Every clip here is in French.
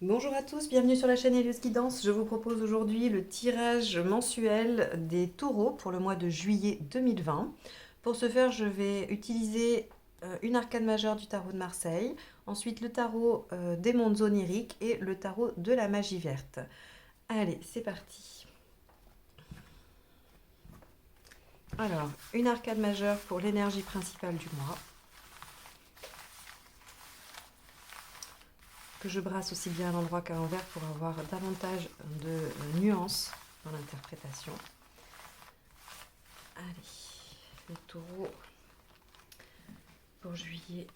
Bonjour à tous, bienvenue sur la chaîne Helios Guidance. Je vous propose aujourd'hui le tirage mensuel des taureaux pour le mois de juillet 2020. Pour ce faire, je vais utiliser une arcane majeure du tarot de Marseille, ensuite le tarot des mondes oniriques et le tarot de la magie verte. Allez, c'est parti. Alors, une arcane majeure pour l'énergie principale du mois, que je brasse aussi bien à l'endroit qu'à l'envers pour avoir davantage de nuances dans l'interprétation. Allez, les taureaux pour juillet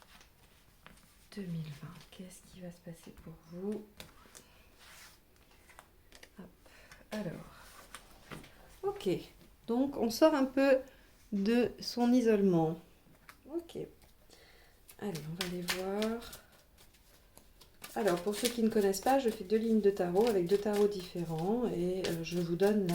2020. Qu'est-ce qui va se passer pour vous? Hop. Alors, ok. Donc, on sort un peu de son isolement. Ok. Allez, on va aller voir. Alors, pour ceux qui ne connaissent pas, je fais 2 lignes de tarot avec 2 tarots différents et je vous donne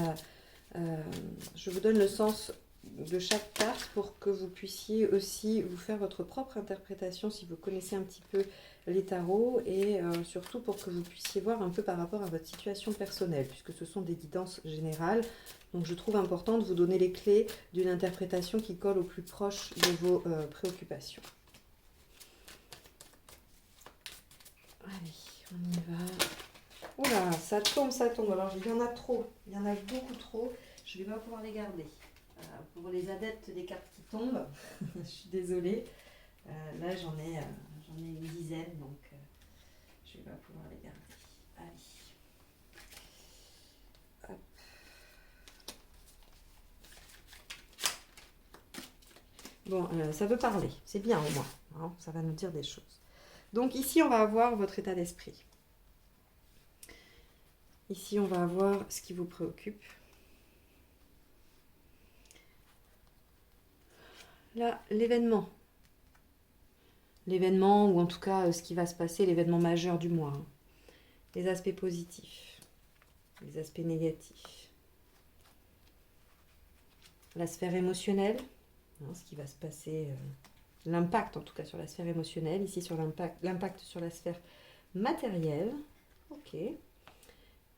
le sens de chaque carte pour que vous puissiez aussi vous faire votre propre interprétation si vous connaissez un petit peu les tarots et surtout pour que vous puissiez voir un peu par rapport à votre situation personnelle puisque ce sont des guidances générales. Donc je trouve important de vous donner les clés d'une interprétation qui colle au plus proche de vos préoccupations. Allez, on y va. Oula, ça tombe, ça tombe. Alors, il y en a trop. Il y en a beaucoup trop. Je ne vais pas pouvoir les garder. Pour les adeptes des cartes qui tombent, je suis désolée. Là, j'en ai une dizaine, donc je ne vais pas pouvoir les garder. Allez. Hop. Bon, ça veut parler. C'est bien au moins. Hein, ça va nous dire des choses. Donc ici, on va avoir votre état d'esprit. Ici, on va avoir ce qui vous préoccupe. Là, l'événement. L'événement, ou en tout cas ce qui va se passer, l'événement majeur du mois. Hein. Les aspects positifs, les aspects négatifs. La sphère émotionnelle, hein, ce qui va se passer, l'impact en tout cas sur la sphère émotionnelle, ici sur l'impact sur la sphère matérielle. Ok.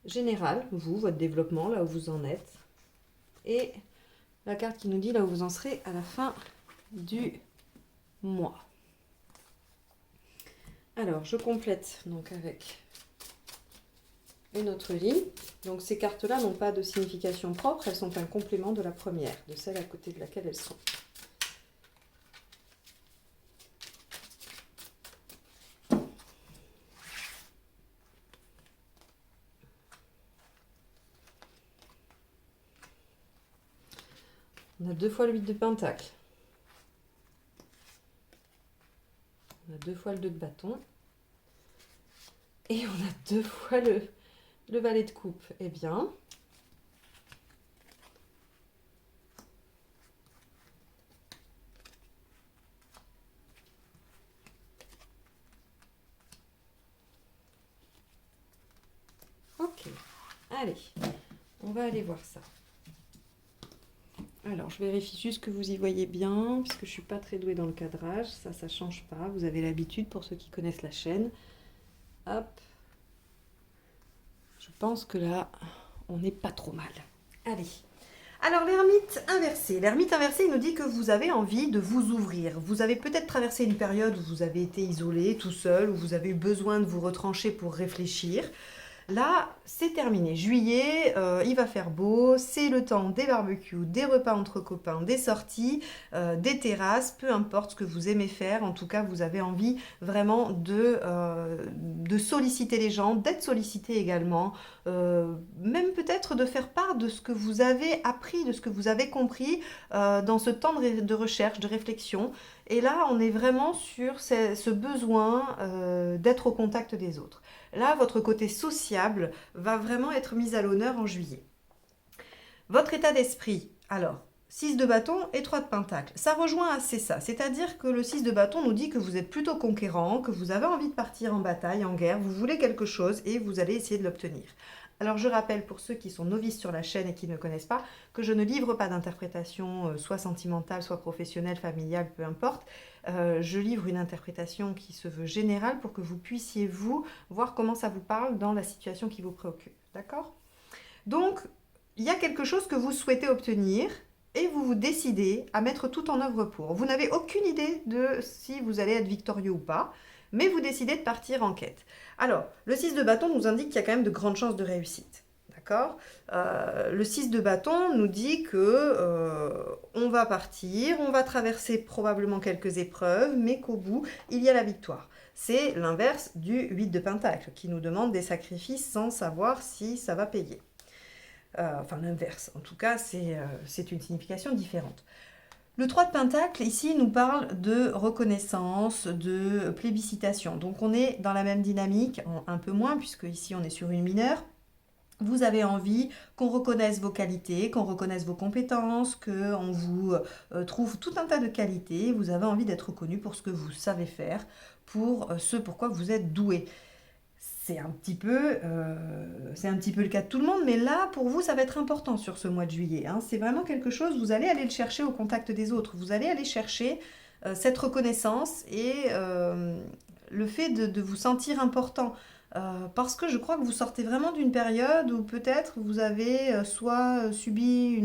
Général, vous, votre développement, là où vous en êtes. Et la carte qui nous dit là où vous en serez à la fin du mois. Alors, je complète donc avec une autre ligne. Donc, ces cartes-là n'ont pas de signification propre, elles sont un complément de la première, de celle à côté de laquelle elles sont. On a 2 fois le 8 de pentacle. On a 2 fois le 2 de bâton. Et on a 2 fois le valet de coupe. Eh bien, ok. Allez, on va aller voir ça. Alors, je vérifie juste que vous y voyez bien, puisque je ne suis pas très douée dans le cadrage. Ça ne change pas. Vous avez l'habitude pour ceux qui connaissent la chaîne. Hop. Je pense que là, on n'est pas trop mal. Allez. Alors, l'ermite inversé. L'ermite inversé, il nous dit que vous avez envie de vous ouvrir. Vous avez peut-être traversé une période où vous avez été isolé, tout seul, où vous avez eu besoin de vous retrancher pour réfléchir. Là, c'est terminé. Juillet, il va faire beau, c'est le temps des barbecues, des repas entre copains, des sorties, des terrasses, peu importe ce que vous aimez faire. En tout cas, vous avez envie vraiment de solliciter les gens, d'être sollicité également, même peut-être de faire part de ce que vous avez appris, de ce que vous avez compris dans ce temps de recherche, de réflexion. Et là, on est vraiment sur ce besoin d'être au contact des autres. Là, votre côté sociable va vraiment être mis à l'honneur en juillet. Votre état d'esprit, alors, 6 de bâton et 3 de pentacle. Ça rejoint assez ça, c'est-à-dire que le 6 de bâton nous dit que vous êtes plutôt conquérant, que vous avez envie de partir en bataille, en guerre, vous voulez quelque chose et vous allez essayer de l'obtenir. Alors je rappelle pour ceux qui sont novices sur la chaîne et qui ne connaissent pas, que je ne livre pas d'interprétation soit sentimentale, soit professionnelle, familiale, peu importe. Je livre une interprétation qui se veut générale pour que vous puissiez, vous, voir comment ça vous parle dans la situation qui vous préoccupe. D'accord ? Donc, il y a quelque chose que vous souhaitez obtenir et vous vous décidez à mettre tout en œuvre pour. Vous n'avez aucune idée de si vous allez être victorieux ou pas, mais vous décidez de partir en quête. Alors, le 6 de bâton nous indique qu'il y a quand même de grandes chances de réussite. D'accord ? Le 6 de bâton nous dit que on va partir, on va traverser probablement quelques épreuves, mais qu'au bout, il y a la victoire. C'est l'inverse du 8 de pentacle, qui nous demande des sacrifices sans savoir si ça va payer. Enfin, l'inverse, en tout cas, c'est une signification différente. Le 3 de pentacle, ici, nous parle de reconnaissance, de plébiscitation. Donc, on est dans la même dynamique, un peu moins, puisque ici, on est sur une mineure. Vous avez envie qu'on reconnaisse vos qualités, qu'on reconnaisse vos compétences, qu'on vous trouve tout un tas de qualités. Vous avez envie d'être reconnu pour ce que vous savez faire, pour ce pourquoi vous êtes doué. C'est un petit peu le cas de tout le monde, mais là, pour vous, ça va être important sur ce mois de juillet. Hein. C'est vraiment quelque chose, vous allez aller le chercher au contact des autres. Vous allez aller chercher cette reconnaissance et le fait de vous sentir important. Parce que je crois que vous sortez vraiment d'une période où peut-être vous avez soit subi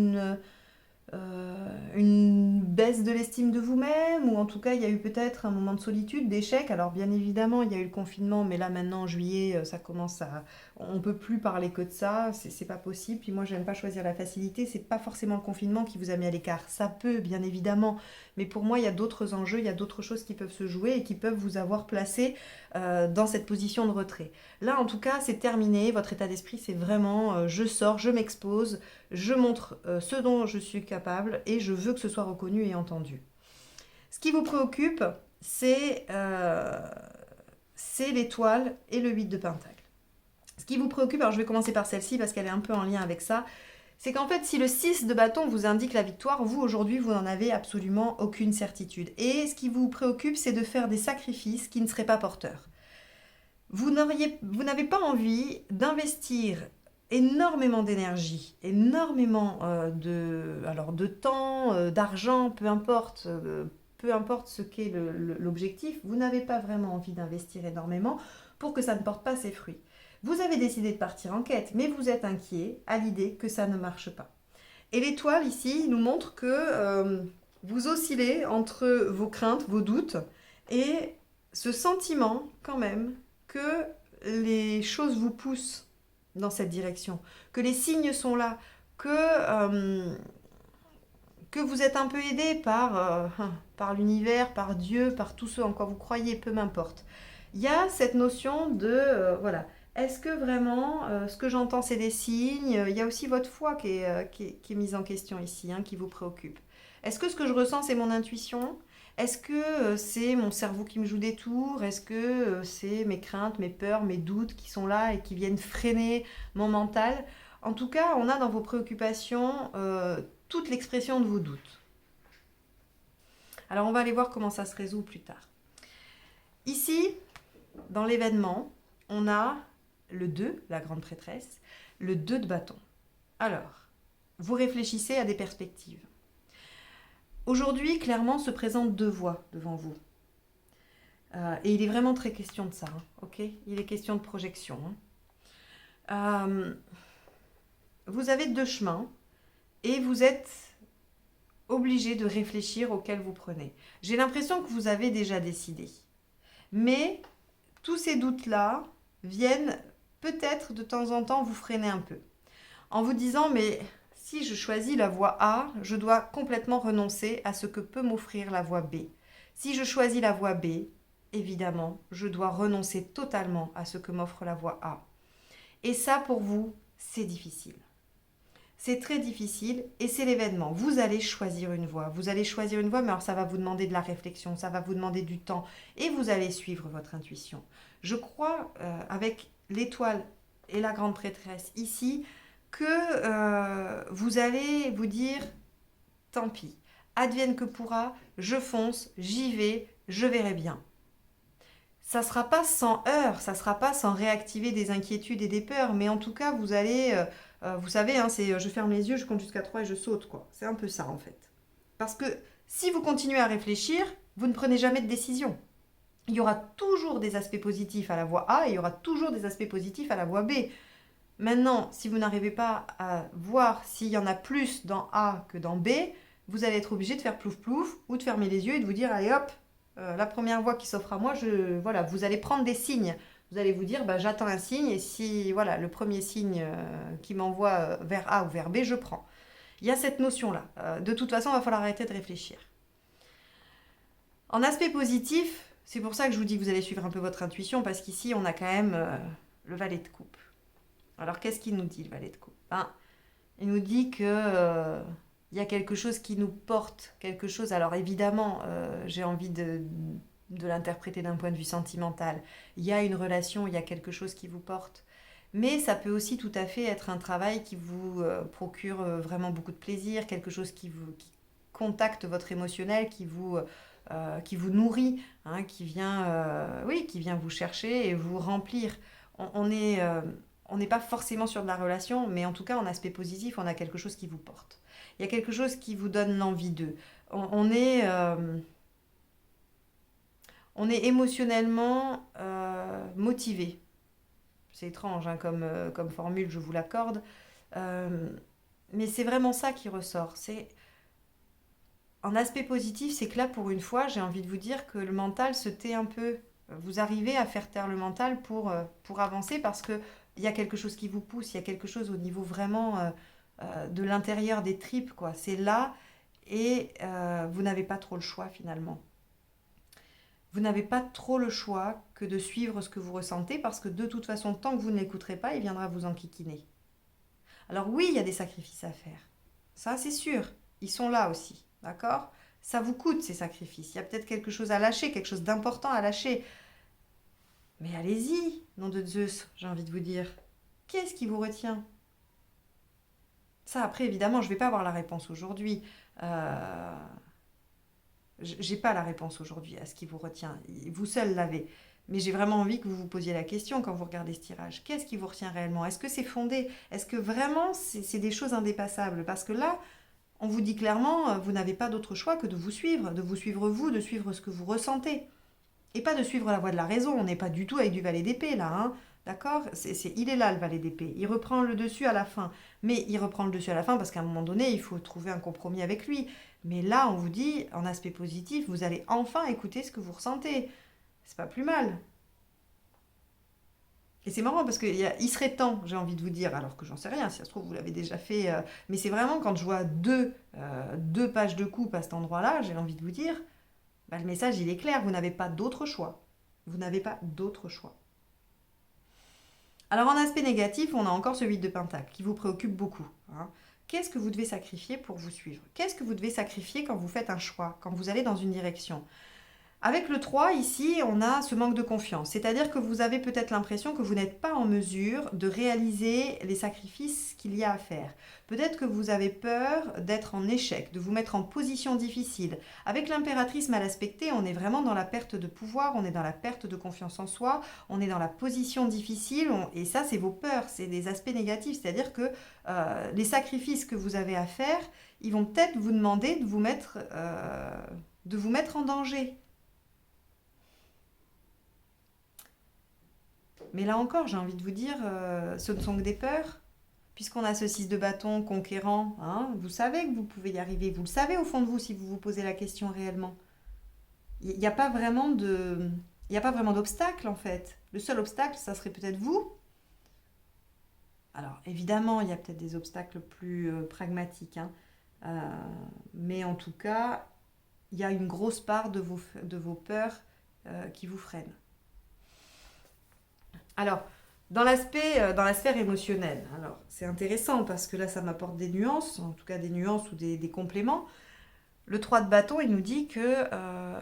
une baisse de l'estime de vous-même, ou en tout cas il y a eu peut-être un moment de solitude, d'échec. Alors bien évidemment il y a eu le confinement, mais là maintenant en juillet ça commence à... On ne peut plus parler que de ça, c'est pas possible. Puis moi j'aime pas choisir la facilité, c'est pas forcément le confinement qui vous a mis à l'écart. Ça peut bien évidemment, mais pour moi il y a d'autres enjeux, il y a d'autres choses qui peuvent se jouer et qui peuvent vous avoir placé dans cette position de retrait. Là en tout cas c'est terminé, votre état d'esprit c'est vraiment je sors, je m'expose, je montre ce dont je suis capable et je veux que ce soit reconnu et entendu. Ce qui vous préoccupe, c'est l'étoile et le 8 de pentacle. Ce qui vous préoccupe, alors je vais commencer par celle-ci parce qu'elle est un peu en lien avec ça, c'est qu'en fait, si le 6 de bâton vous indique la victoire, vous, aujourd'hui, vous n'en avez absolument aucune certitude. Et ce qui vous préoccupe, c'est de faire des sacrifices qui ne seraient pas porteurs. Vous n'avez pas envie d'investir énormément d'énergie, énormément de temps, d'argent, peu importe ce qu'est l'objectif, vous n'avez pas vraiment envie d'investir énormément pour que ça ne porte pas ses fruits. Vous avez décidé de partir en quête, mais vous êtes inquiet à l'idée que ça ne marche pas. Et l'étoile ici nous montre que vous oscillez entre vos craintes, vos doutes, et ce sentiment quand même que les choses vous poussent dans cette direction, que les signes sont là, que vous êtes un peu aidé par l'univers, par Dieu, par tous ceux en quoi vous croyez, peu m'importe. Il y a cette notion de, voilà, est-ce que vraiment ce que j'entends c'est des signes? Il y a aussi votre foi qui est mise en question ici, hein, qui vous préoccupe. Est-ce que ce que je ressens c'est mon intuition? Est-ce que c'est mon cerveau qui me joue des tours? Est-ce que c'est mes craintes, mes peurs, mes doutes qui sont là et qui viennent freiner mon mental? En tout cas, on a dans vos préoccupations toute l'expression de vos doutes. Alors on va aller voir comment ça se résout plus tard. Ici, dans l'événement, on a le 2, la grande prêtresse, le 2 de bâton. Alors, vous réfléchissez à des perspectives. Aujourd'hui, clairement, se présentent deux voies devant vous. Et il est vraiment très question de ça, hein, ok? Il est question de projection. Hein. Vous avez deux chemins et vous êtes obligé de réfléchir auquel vous prenez. J'ai l'impression que vous avez déjà décidé. Mais tous ces doutes-là viennent peut-être de temps en temps vous freiner un peu. En vous disant, mais si je choisis la voie A, je dois complètement renoncer à ce que peut m'offrir la voie B. Si je choisis la voie B, évidemment, je dois renoncer totalement à ce que m'offre la voie A. Et ça, pour vous, c'est difficile. C'est très difficile et c'est l'événement. Vous allez choisir une voie. Vous allez choisir une voie, mais alors ça va vous demander de la réflexion, ça va vous demander du temps et vous allez suivre votre intuition. Je crois, avec l'étoile et la grande prêtresse ici, que vous allez vous dire tant pis. Advienne que pourra, je fonce, j'y vais, je verrai bien. Ça ne sera pas sans heurts, ça ne sera pas sans réactiver des inquiétudes et des peurs, mais en tout cas, vous allez, vous savez, hein, c'est je ferme les yeux, je compte jusqu'à 3 et je saute, quoi. C'est un peu ça, en fait. Parce que si vous continuez à réfléchir, vous ne prenez jamais de décision. Il y aura toujours des aspects positifs à la voie A et il y aura toujours des aspects positifs à la voie B. Maintenant, si vous n'arrivez pas à voir s'il y en a plus dans A que dans B, vous allez être obligé de faire plouf plouf ou de fermer les yeux et de vous dire allez hop, la première voie qui s'offre à moi, voilà, vous allez prendre des signes. Vous allez vous dire bah, j'attends un signe et si voilà le premier signe qui m'envoie vers A ou vers B, je prends. Il y a cette notion-là. De toute façon, il va falloir arrêter de réfléchir. En aspect positif, c'est pour ça que je vous dis que vous allez suivre un peu votre intuition parce qu'ici, on a quand même le valet de coupe. Alors, qu'est-ce qu'il nous dit, le valet de coupe? Il nous dit que il y a quelque chose qui nous porte, quelque chose. Alors, évidemment, j'ai envie de l'interpréter d'un point de vue sentimental. Il y a une relation, il y a quelque chose qui vous porte. Mais ça peut aussi tout à fait être un travail qui vous procure vraiment beaucoup de plaisir, quelque chose qui contacte votre émotionnel, qui vous nourrit, hein, qui vient vous chercher et vous remplir. On est on n'est pas forcément sur de la relation, mais en tout cas, en aspect positif, on a quelque chose qui vous porte. Il y a quelque chose qui vous donne l'envie d'eux. On est émotionnellement motivé. C'est étrange hein, comme formule, je vous l'accorde. Euh, mais c'est vraiment ça qui ressort. En aspect positif, c'est que là, pour une fois, j'ai envie de vous dire que le mental se tait un peu. Vous arrivez à faire taire le mental pour avancer parce que il y a quelque chose qui vous pousse, il y a quelque chose au niveau vraiment de l'intérieur des tripes, quoi. C'est là et vous n'avez pas trop le choix finalement. Vous n'avez pas trop le choix que de suivre ce que vous ressentez parce que de toute façon, tant que vous ne l'écouterez pas, il viendra vous enquiquiner. Alors oui, il y a des sacrifices à faire. Ça, c'est sûr. Ils sont là aussi, d'accord? Ça vous coûte ces sacrifices. Il y a peut-être quelque chose à lâcher, quelque chose d'important à lâcher. Mais allez-y, nom de Zeus, j'ai envie de vous dire. Qu'est-ce qui vous retient? Ça, après, évidemment, je ne vais pas avoir la réponse aujourd'hui. Euh, j'ai pas la réponse aujourd'hui à ce qui vous retient. Vous seul l'avez. Mais j'ai vraiment envie que vous vous posiez la question quand vous regardez ce tirage. Qu'est-ce qui vous retient réellement? Est-ce que c'est fondé? Est-ce que vraiment c'est des choses indépassables? Parce que là, on vous dit clairement, vous n'avez pas d'autre choix que de vous suivre vous, de suivre ce que vous ressentez. Et pas de suivre la voie de la raison. On n'est pas du tout avec du valet d'épée là. Hein. D'accord. Il est là le valet d'épée. Il reprend le dessus à la fin. Mais il reprend le dessus à la fin parce qu'à un moment donné, il faut trouver un compromis avec lui. Mais là, on vous dit, en aspect positif, vous allez enfin écouter ce que vous ressentez. C'est pas plus mal. Et c'est marrant parce qu'il serait temps, j'ai envie de vous dire, alors que j'en sais rien, si ça se trouve, vous l'avez déjà fait. Mais c'est vraiment quand je vois deux pages de coupe à cet endroit-là, j'ai envie de vous dire, bah, le message, il est clair, vous n'avez pas d'autre choix. Vous n'avez pas d'autre choix. Alors en aspect négatif, on a encore ce 8 de Pentacle qui vous préoccupe beaucoup. Hein. Qu'est-ce que vous devez sacrifier pour vous suivre? Qu'est-ce que vous devez sacrifier quand vous faites un choix, quand vous allez dans une direction? Avec le 3, ici, on a ce manque de confiance. C'est-à-dire que vous avez peut-être l'impression que vous n'êtes pas en mesure de réaliser les sacrifices qu'il y a à faire. Peut-être que vous avez peur d'être en échec, de vous mettre en position difficile. Avec l'impératrice mal aspectée, on est vraiment dans la perte de pouvoir, on est dans la perte de confiance en soi, on est dans la position difficile. Et ça, c'est vos peurs, c'est des aspects négatifs. C'est-à-dire que les sacrifices que vous avez à faire, ils vont peut-être vous demander de vous mettre en danger. Mais là encore, j'ai envie de vous dire, ce ne sont que des peurs. Puisqu'on a ce 6 de bâton conquérant, hein, vous savez que vous pouvez y arriver. Vous le savez au fond de vous si vous vous posez la question réellement. Il n'y a pas vraiment de... Il n'y a pas vraiment d'obstacle en fait. Le seul obstacle, ça serait peut-être vous. Alors évidemment, il y a peut-être des obstacles plus pragmatiques. Hein. Mais en tout cas, il y a une grosse part de vos peurs qui vous freinent. Alors, dans la sphère émotionnelle, alors c'est intéressant parce que là, ça m'apporte des nuances, en tout cas des nuances ou des compléments. Le 3 de bâton, il nous dit que,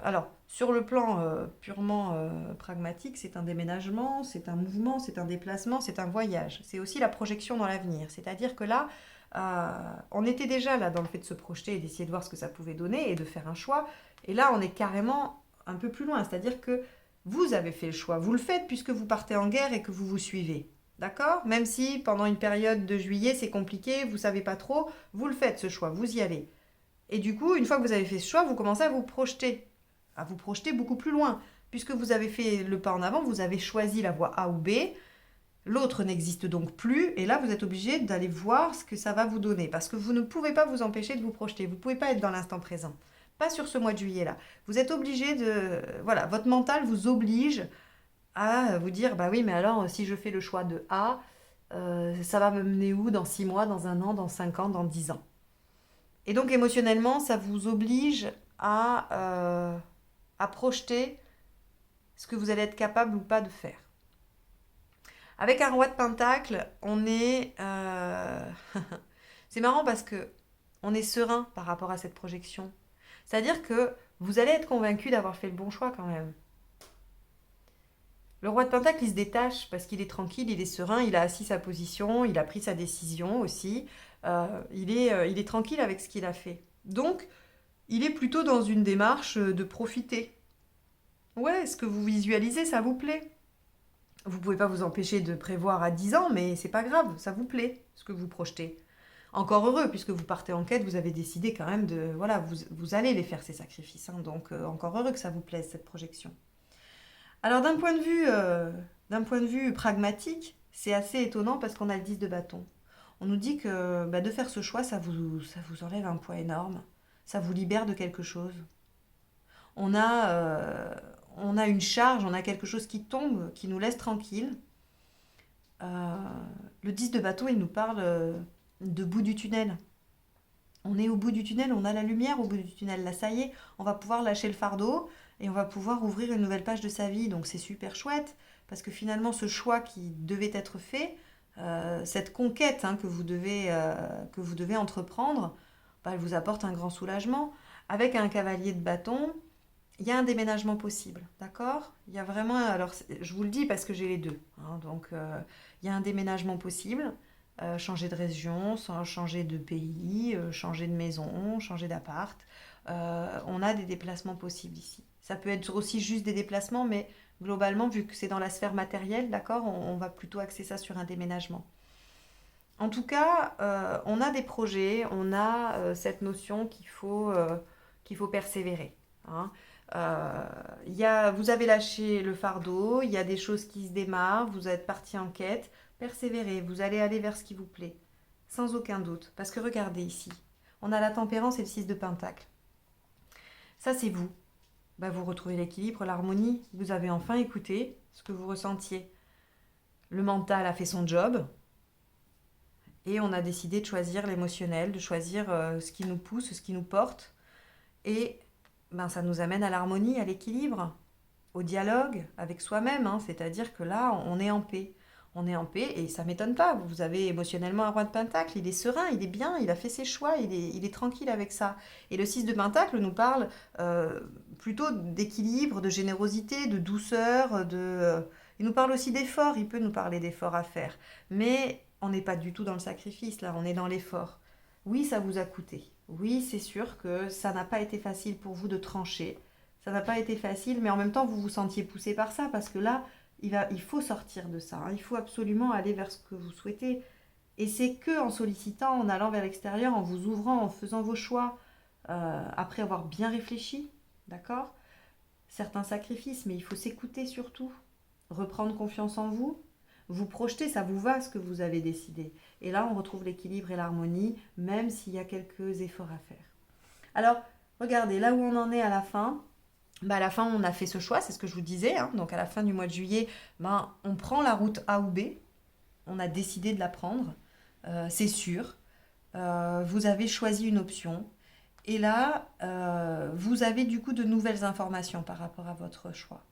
alors, sur le plan purement pragmatique, c'est un déménagement, c'est un mouvement, c'est un déplacement, c'est un voyage. C'est aussi la projection dans l'avenir. C'est-à-dire que là, On était déjà là dans le fait de se projeter et d'essayer de voir ce que ça pouvait donner et de faire un choix. Et là, on est carrément un peu plus loin. C'est-à-dire que vous avez fait le choix. Vous le faites puisque vous partez en guerre et que vous vous suivez. D'accord? Même si pendant une période de juillet, c'est compliqué, vous ne savez pas trop, vous le faites ce choix, vous y allez. Et du coup, une fois que vous avez fait ce choix, vous commencez à vous projeter beaucoup plus loin. Puisque vous avez fait le pas en avant, vous avez choisi la voie A ou B, l'autre n'existe donc plus, et là vous êtes obligé d'aller voir ce que ça va vous donner, parce que vous ne pouvez pas vous empêcher de vous projeter, vous ne pouvez pas être dans l'instant présent. Pas sur ce mois de juillet-là. Vous êtes obligé de... Voilà, votre mental vous oblige à vous dire, bah oui, mais alors si je fais le choix de A, ça va me mener où dans 6 mois, dans 1 an, dans 5 ans, dans 10 ans. Et donc émotionnellement, ça vous oblige à projeter ce que vous allez être capable ou pas de faire. Avec un roi de pentacle, on est... c'est marrant parce que on est serein par rapport à cette projection. C'est-à-dire que vous allez être convaincu d'avoir fait le bon choix quand même. Le roi de pentacle, il se détache parce qu'il est tranquille, il est serein, il a assis sa position, il a pris sa décision aussi. Il est tranquille avec ce qu'il a fait. Donc, il est plutôt dans une démarche de profiter. Ouais, ce que vous visualisez, ça vous plaît. Vous ne pouvez pas vous empêcher de prévoir à 10 ans, mais c'est pas grave, ça vous plaît, ce que vous projetez. Encore heureux, puisque vous partez en quête, vous avez décidé quand même de... Voilà, vous allez les faire, ces sacrifices. Hein, donc, encore heureux que ça vous plaise, cette projection. Alors, d'un point de vue pragmatique, c'est assez étonnant parce qu'on a le 10 de bâton. On nous dit que de faire ce choix, ça vous enlève un poids énorme. Ça vous libère de quelque chose. On a, euh, on a une charge, on a quelque chose qui tombe, qui nous laisse tranquille. Euh, le 10 de bâton, il nous parle de bout du tunnel. On est au bout du tunnel, on a la lumière au bout du tunnel. Là, ça y est, on va pouvoir lâcher le fardeau et on va pouvoir ouvrir une nouvelle page de sa vie. Donc c'est super chouette parce que finalement, ce choix qui devait être fait, cette conquête que vous devez entreprendre, elle vous apporte un grand soulagement. Avec un cavalier de bâton, il y a un déménagement possible, d'accord? Il y a vraiment, alors je vous le dis parce que j'ai les deux, hein, donc il y a un déménagement possible, changer de région, changer de pays, changer de maison, changer d'appart. On a des déplacements possibles ici. Ça peut être aussi juste des déplacements, mais globalement, vu que c'est dans la sphère matérielle, d'accord, on va plutôt axer ça sur un déménagement. En tout cas, on a des projets, on a cette notion qu'il faut persévérer. Hein. Vous avez lâché le fardeau, il y a des choses qui se démarrent, vous êtes parti en quête, persévérez, vous allez aller vers ce qui vous plaît, sans aucun doute. Parce que regardez ici, on a la tempérance et le 6 de pentacle. Ça, c'est vous. Vous retrouvez l'équilibre, l'harmonie, vous avez enfin écouté ce que vous ressentiez. Le mental a fait son job, et on a décidé de choisir l'émotionnel, de choisir ce qui nous pousse, ce qui nous porte. Et ça nous amène à l'harmonie, à l'équilibre, au dialogue avec soi-même. Hein. C'est-à-dire que là, on est en paix. On est en paix et ça ne m'étonne pas. Vous avez émotionnellement un roi de pentacle, il est serein, il est bien, il a fait ses choix, il est tranquille avec ça. Et le 6 de pentacle nous parle plutôt d'équilibre, de générosité, de douceur. Il nous parle aussi d'effort, il peut nous parler d'efforts à faire. Mais on n'est pas du tout dans le sacrifice, là, on est dans l'effort. Oui, ça vous a coûté. Oui, c'est sûr que ça n'a pas été facile pour vous de trancher. Ça n'a pas été facile, mais en même temps, vous vous sentiez poussé par ça, parce que là, il faut sortir de ça. Hein. Il faut absolument aller vers ce que vous souhaitez. Et c'est que en sollicitant, en allant vers l'extérieur, en vous ouvrant, en faisant vos choix, après avoir bien réfléchi, d'accord? Certains sacrifices, mais il faut s'écouter surtout. Reprendre confiance en vous. Vous projeter, ça vous va ce que vous avez décidé. Et là, on retrouve l'équilibre et l'harmonie, même s'il y a quelques efforts à faire. Alors, regardez, là où on en est à la fin, à la fin, on a fait ce choix, c'est ce que je vous disais. Hein. Donc, à la fin du mois de juillet, on prend la route A ou B. On a décidé de la prendre, c'est sûr. Vous avez choisi une option. Et là, vous avez du coup de nouvelles informations par rapport à votre choix.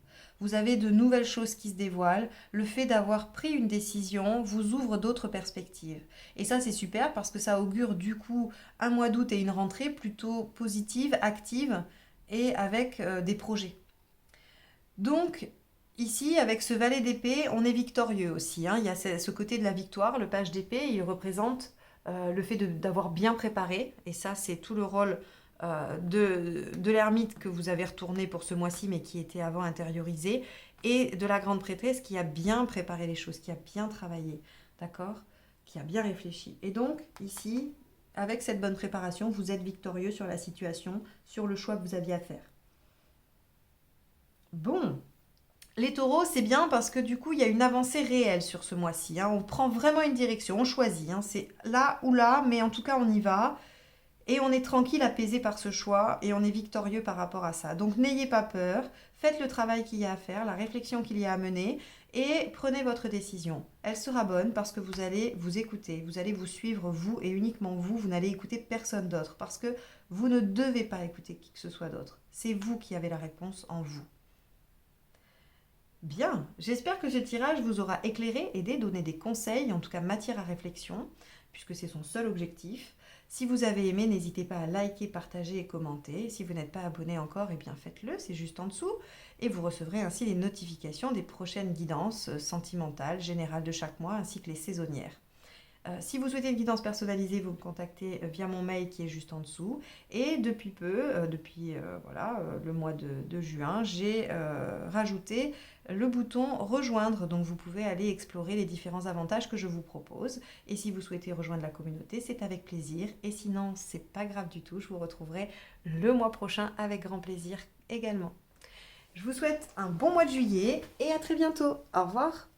Vous avez de nouvelles choses qui se dévoilent. Le fait d'avoir pris une décision vous ouvre d'autres perspectives. Et ça, c'est super parce que ça augure du coup un mois d'août et une rentrée plutôt positive, active et avec des projets. Donc, ici, avec ce valet d'épée, on est victorieux aussi. Hein. Il y a ce côté de la victoire. Le page d'épée, il représente le fait d'avoir bien préparé, et ça c'est tout le rôle de l'ermite que vous avez retourné pour ce mois-ci, mais qui était avant intériorisé, et de la grande prêtresse qui a bien préparé les choses, qui a bien travaillé, d'accord? Qui a bien réfléchi. Et donc, ici, avec cette bonne préparation, vous êtes victorieux sur la situation, sur le choix que vous aviez à faire. Bon, les taureaux, c'est bien parce que du coup, il y a une avancée réelle sur ce mois-ci, hein. On prend vraiment une direction, on choisit, hein. C'est là ou là, mais en tout cas, on y va. Et on est tranquille, apaisé par ce choix, et on est victorieux par rapport à ça. Donc n'ayez pas peur, faites le travail qu'il y a à faire, la réflexion qu'il y a à mener, et prenez votre décision. Elle sera bonne parce que vous allez vous écouter, vous allez vous suivre vous, et uniquement vous, vous n'allez écouter personne d'autre, parce que vous ne devez pas écouter qui que ce soit d'autre. C'est vous qui avez la réponse en vous. Bien, j'espère que ce tirage vous aura éclairé, aidé, donné des conseils, en tout cas matière à réflexion, puisque c'est son seul objectif. Si vous avez aimé, n'hésitez pas à liker, partager et commenter. Si vous n'êtes pas abonné encore, eh bien faites-le, c'est juste en dessous. Et vous recevrez ainsi les notifications des prochaines guidances sentimentales, générales de chaque mois, ainsi que les saisonnières. Si vous souhaitez une guidance personnalisée, vous me contactez via mon mail qui est juste en dessous. Et depuis peu, le mois de juin, j'ai rajouté le bouton rejoindre. Donc vous pouvez aller explorer les différents avantages que je vous propose. Et si vous souhaitez rejoindre la communauté, c'est avec plaisir. Et sinon, c'est pas grave du tout. Je vous retrouverai le mois prochain avec grand plaisir également. Je vous souhaite un bon mois de juillet et à très bientôt. Au revoir.